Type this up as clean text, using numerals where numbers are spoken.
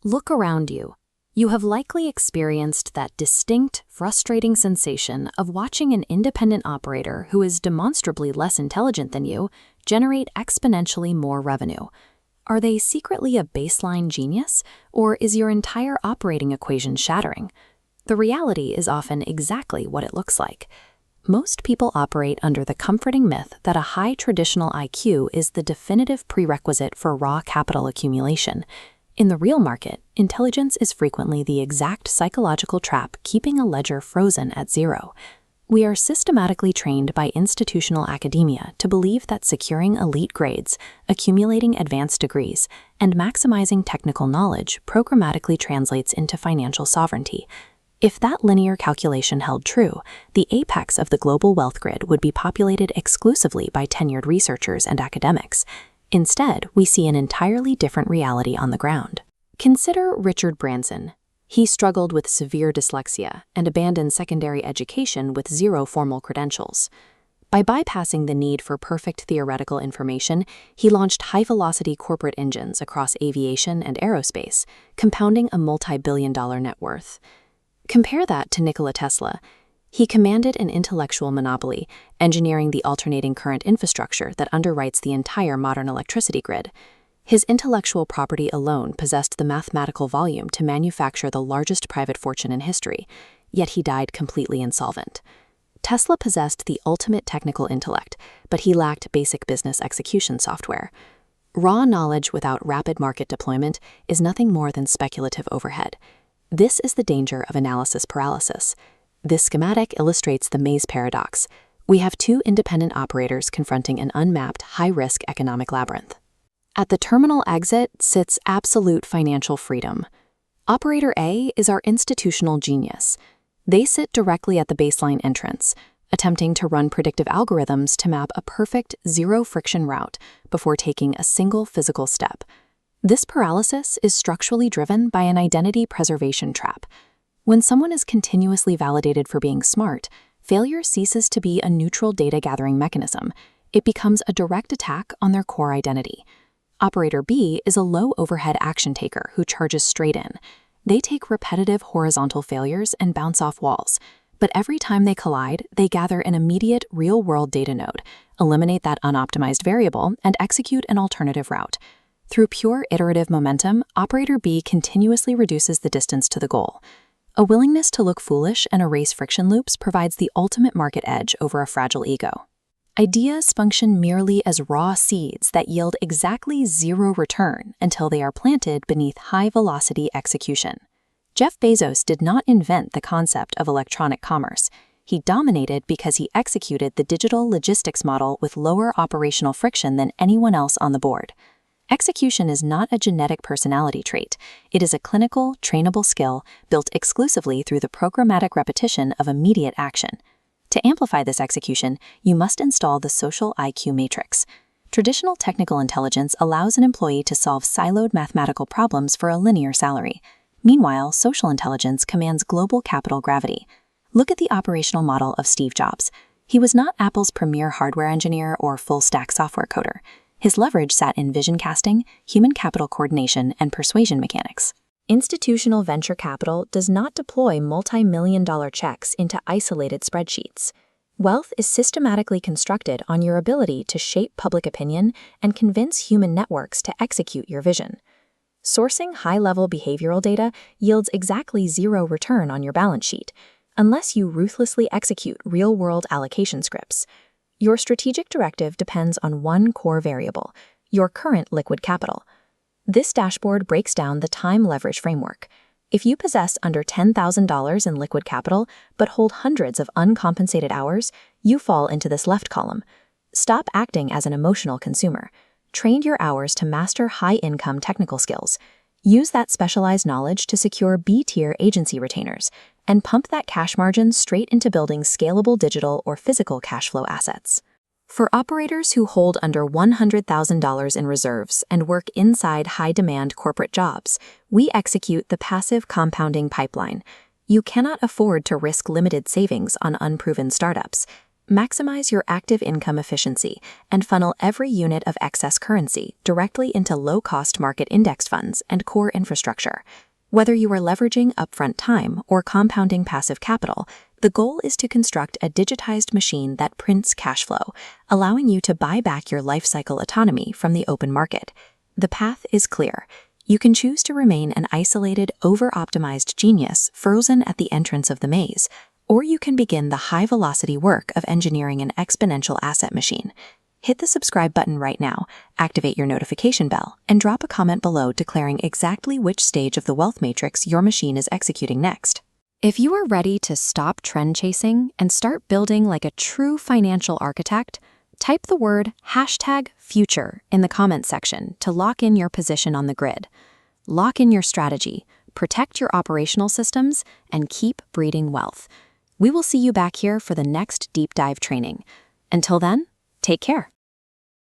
Look around you. You have likely experienced that distinct, frustrating sensation of watching an independent operator who is demonstrably less intelligent than you generate exponentially more revenue. Are they secretly a baseline genius, or is your entire operating equation shattering? The reality is often exactly what it looks like. Most people operate under the comforting myth that a high traditional IQ is the definitive prerequisite for raw capital accumulation. In the real market, intelligence is frequently the exact psychological trap keeping a ledger frozen at zero. We are systematically trained by institutional academia to believe that securing elite grades, accumulating advanced degrees, and maximizing technical knowledge programmatically translates into financial sovereignty. If that linear calculation held true, the apex of the global wealth grid would be populated exclusively by tenured researchers and academics. Instead, we see an entirely different reality on the ground. Consider Richard Branson. He struggled with severe dyslexia and abandoned secondary education with zero formal credentials. By bypassing the need for perfect theoretical information, he launched high-velocity corporate engines across aviation and aerospace, compounding a multi-billion-dollar net worth. Compare that to Nikola Tesla. He commanded an intellectual monopoly, engineering the alternating current infrastructure that underwrites the entire modern electricity grid. His intellectual property alone possessed the mathematical volume to manufacture the largest private fortune in history, yet he died completely insolvent. Tesla possessed the ultimate technical intellect, but he lacked basic business execution software. Raw knowledge without rapid market deployment is nothing more than speculative overhead. This is the danger of analysis paralysis. This schematic illustrates the maze paradox. We have two independent operators confronting an unmapped, high-risk economic labyrinth. At the terminal exit sits absolute financial freedom. Operator A is our institutional genius. They sit directly at the baseline entrance, attempting to run predictive algorithms to map a perfect, zero-friction route before taking a single physical step. This paralysis is structurally driven by an identity preservation trap. When someone is continuously validated for being smart, failure ceases to be a neutral data-gathering mechanism. It becomes a direct attack on their core identity. Operator B is a low-overhead action taker who charges straight in. They take repetitive horizontal failures and bounce off walls, but every time they collide, they gather an immediate real-world data node, eliminate that unoptimized variable, and execute an alternative route. Through pure iterative momentum, Operator B continuously reduces the distance to the goal. A willingness to look foolish and erase friction loops provides the ultimate market edge over a fragile ego. Ideas function merely as raw seeds that yield exactly zero return until they are planted beneath high-velocity execution. Jeff Bezos did not invent the concept of electronic commerce. He dominated because he executed the digital logistics model with lower operational friction than anyone else on the board. Execution is not a genetic personality trait. It is a clinical, trainable skill built exclusively through the programmatic repetition of immediate action. To amplify this execution, you must install the social IQ matrix. Traditional technical intelligence allows an employee to solve siloed mathematical problems for a linear salary. Meanwhile, social intelligence commands global capital gravity. Look at the operational model of Steve Jobs. He was not Apple's premier hardware engineer or full-stack software coder. His leverage sat in vision casting, human capital coordination, and persuasion mechanics. Institutional venture capital does not deploy multi-million-dollar checks into isolated spreadsheets. Wealth is systematically constructed on your ability to shape public opinion and convince human networks to execute your vision. Sourcing high-level behavioral data yields exactly zero return on your balance sheet, unless you ruthlessly execute real-world allocation scripts. Your strategic directive depends on one core variable, your current liquid capital. This dashboard breaks down the time leverage framework. If you possess under $10,000 in liquid capital but hold hundreds of uncompensated hours, you fall into this left column. Stop acting as an emotional consumer. Train your hours to master high-income technical skills. Use that specialized knowledge to secure B-tier agency retainers, and pump that cash margin straight into building scalable digital or physical cash flow assets. For operators who hold under $100,000 in reserves and work inside high-demand corporate jobs, we execute the passive compounding pipeline. You cannot afford to risk limited savings on unproven startups. Maximize your active income efficiency and funnel every unit of excess currency directly into low-cost market index funds and core infrastructure. Whether you are leveraging upfront time or compounding passive capital, the goal is to construct a digitized machine that prints cash flow, allowing you to buy back your life cycle autonomy from the open market. The path is clear. You can choose to remain an isolated, over-optimized genius frozen at the entrance of the maze, or you can begin the high-velocity work of engineering an exponential asset machine. Hit the subscribe button right now, activate your notification bell, and drop a comment below declaring exactly which stage of the wealth matrix your machine is executing next. If you are ready to stop trend chasing and start building like a true financial architect, type the word #future in the comment section to lock in your position on the grid. Lock in your strategy, protect your operational systems, and keep breeding wealth. We will see you back here for the next deep dive training. Until then, take care.